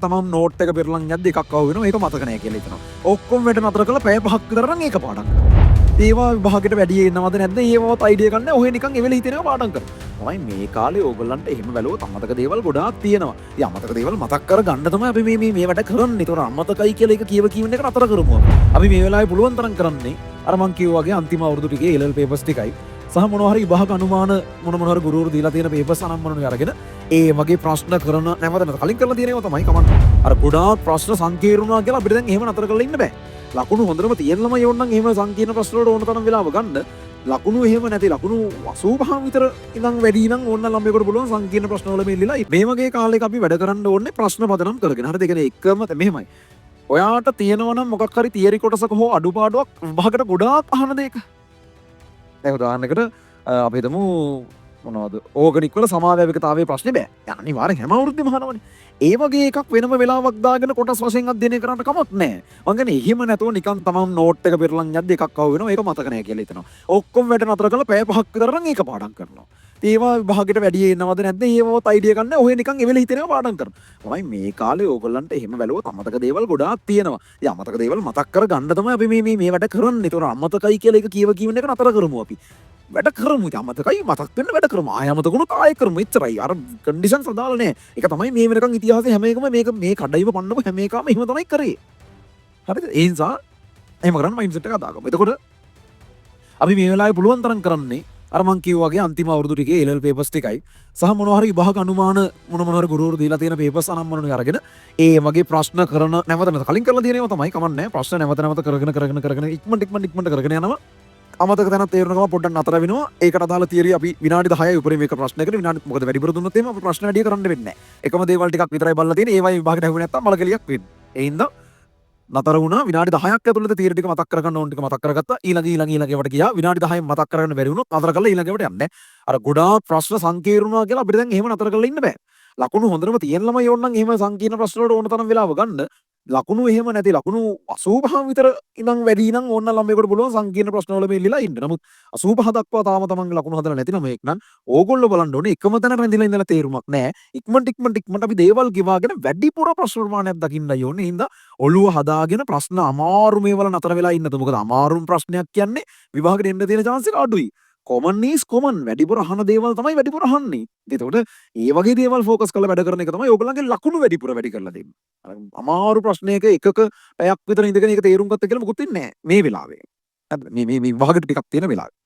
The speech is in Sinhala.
තමන් නෝට් එක පෙරලන් යද්දි එකක් අහු වෙනවා ඒක මතක නැහැ කියලා හිතනවා. ඔක්කොම වැඩ නතර කරලා පැය 5ක් විතර නම් ඒක පාඩම් කරනවා. ඒවා විභාගෙට වැඩි එනවද නැද්ද ඒවවත් අයිඩියා ගන්න ඔය නිකන් එවෙල හිතෙනවා පාඩම් කරනවා. තමයි මේ කාලේ ඕගොල්ලන්ට එහෙම බැලුවොත් අමතක දේවල් ගොඩාක් තියෙනවා. ඉතින් අමතක දේවල් මතක් කර ගන්න තමයි අපි මේ වැඩ කරන්නේ. ඒතකොට අමතකයි කියලා එක කියවීම එක නතර කරමු. අපි මේ වෙලාවේ පුළුවන් තරම් කරන්නේ අර මං කිව්වා වගේ අන්තිම අවුරුදු ටිකේ LL papers ටිකයි සහ මොනවා හරි විභාග අනුමාන මොනවා හරි ගුරුවරු දීලා තියෙන papers අනම්මනුනේ අරගෙන ඒ වගේ ප්‍රශ්න කරන නැවත කලින් කරලා තියෙන ඒවා තමයි කමන්නේ. අර ගොඩාක් ප්‍රශ්න සංකීර්ණ වුණා කියලා අපිට දැන් එහෙම නතර කරලා ඉන්න බෑ. ලකුණු හොඳටම තියෙන ළමයි ඕනනම් එහෙම සංකීර්ණ ප්‍රශ්න වලට ඕන තරම් වෙලාව ගන්න. ලකුණු එහෙම නැති ලකුණු 85 විතර ඉඳන් වැඩි නම් ඕන ළමයෙකුට පුළුවන් සංකීර්ණ ප්‍රශ්න වල මෙල්ලලා මේ වගේ කාලයක අපි වැඩ කරන්න ඕනේ ප්‍රශ්න පදනම් කරගෙන. හරිද? ඒ කියන්නේ එකම මෙහෙමයි. ඔයාට තියෙනවා නම් මොකක් හරි තියරි කොටසක හෝ අඩුපාඩුවක් විභාගයට ගොඩාක් අහන දෙයක. දැන් උදාහරණයකට අපි හිතමු මොනවද ඕගනික් වල සමාවැයවිකතාවයේ ප්‍රශ්නේ බෑ. අනිවාර්යෙන් හැම අවුරුද්දෙම අහනවනේ. ඒ වගේ එකක් වෙනම වෙලාවක් දාගෙන කොටස් වශයෙන් අධ්‍යයනය කරන්න කමක් නැහැ. මං කියන්නේ එහෙම නැතුව නිකන් තමන් නෝට් එක පෙරලන් යද්දි එකක් අහු වෙනවා ඒක මතක නැහැ කියලා හිතනවා. ඔක්කොම වැඩ නතර කරලා පැය 5ක් විතර නම් ඒක පාඩම් කරනවා. ඒවා විභාගෙට වැඩි එනවද නැද්ද ඒවවත් අයිඩියා ගන්න ඔය නිකන් එවෙල හිතෙනවා පාඩම් කරනවා. තමයි මේ කාලේ ඕගොල්ලන්ට එහෙම බැලුවොත් අමතක දේවල් ගොඩාක් තියෙනවා. ඉතින් අමතක දේවල් මතක් කර ගන්න තමයි අපි මේ වැඩ කරන්නේ. ඒතකොට අමතකයි කියලා එක කියවීම එක නතර කරමු අපි. වැඩ කරමු. අමතකයි මතක් වෙන්න වැඩ කරමු. ආය අමතකුණොත් ආයෙ කරමු. එච්චරයි. අර කන්ඩිෂන්ස් අදාළ නැහැ. ඒක තමයි මේ වෙනකන් ඉතිහාසයේ හැම එකම මේ කඩයිව පන්නපු හැම එකම එහෙම තමයි කරේ. හරිද? ඒ නිසා එහෙම කරන්න මයින්ඩ්සෙට් එක අදාගමු. එතකොට අපි මේ වෙලාවේ පුළුවන් තරම් කරන්නේ අර මං කිව්වා වගේ අන්තිම අවුරුදු ටිකේ LL papers ටිකයි සහ මොනවා හරි විභාග අනුමාන මොනවා හරි ගුරුවරු දීලා තියෙන papers අනම්මනුනේ අරගෙන ඒ වගේ ප්‍රශ්න කරන නැවත කලින් කරලා තියෙන ඒවා තමයි කමන්නේ. ප්‍රශ්න නැවත කරගෙන ඉක්මනට කරගෙන යනවා. අමතක තැනක් තේරුණකම පොඩ්ඩක් නතර වෙනවා. ඒකට අදාළ තියරි අපි විනාඩි 10යි උපරිම එක ප්‍රශ්නයකට විනාඩි මොකද වැඩිපුර දුන්නොත් එහෙම අපි ප්‍රශ්න වැඩි කරන්න වෙන්නේ නැහැ. එකම දේවල් ටිකක් විතරයි බලලා තියෙන්නේ. ඒවයි විභාගෙට ඇහුවේ නැත්තම් මලකෙලියක් වෙන්නේ. ඒ හින්දා නතර වුණා. විනාඩි 10ක් ඇතුළත තියරි ටික මතක් කරගන්න ඕන ටික මතක් කරගත්තා. ඊළඟ ඒවට ගියා. විනාඩි 10න් මතක් කරගන්න බැරි වුණොත් නතර කරලා ඊළඟ ඒවට යන්නේ. අර ගොඩාක් ප්‍රශ්න සංකීර්ණ වුණා කියලා අපිට දැන් එහෙම නතර කරලා ඉන්න බෑ. ලකුණු හොඳටම තියෙන ළමයි ඕනනම් එහෙම සංකීර්ණ ප්‍රශ්න වලට ඕන තරම් වෙලාව ගන්න. ලකුණු එහෙම නැති ලකුණු 85 විතර ඉඳන් වැඩි නම් ඕන ළමයෙකුට පුළුවන් සංකීර්ණ ප්‍රශ්න වල මෙල්ලලා ඉන්න. නමුත් 85 දක්වා තාම තමන්ගේ ලකුණු හදලා නැති ළමයෙක් නම් ඕගොල්ලෝ බලන්න ඕනේ එකම තැන රැඳිලා ඉඳලා තේරුමක් නැහැ. ඉක්මනට අපි දේවල් ගෙවාගෙන වැඩිපුර ප්‍රශ්න ප්‍රමාණයක් දකින්නයි ඕනේ. ඒ හින්දා ඔළුව හදාගෙන ප්‍රශ්න අමාරු මේවල නතර වෙලා ඉන්නද. මොකද අමාරුම ප්‍රශ්නයක් කියන්නේ විභාගෙට එන්න තියෙන chance එක අඩුයි. common is common. වැඩිපුර අහන දේවල් තමයි වැඩිපුර අහන්නේ. එතකොට ඒ වගේ දේවල් ફોකස් කරලා වැඩ කරන එක තමයි ඕගොල්ලන්ගේ ලකුණු වැඩිපුර වැඩි කරලා දෙන්නේ. අමාරු ප්‍රශ්නයක එකක පැයක් විතර ඉඳගෙන ඒක තේරුම් ගත්ත කියලා මොකුත් වෙන්නේ නැහැ මේ වෙලාවේ. හරිද? මේ විභාගෙට ටිකක් තියෙන වෙලාවේ.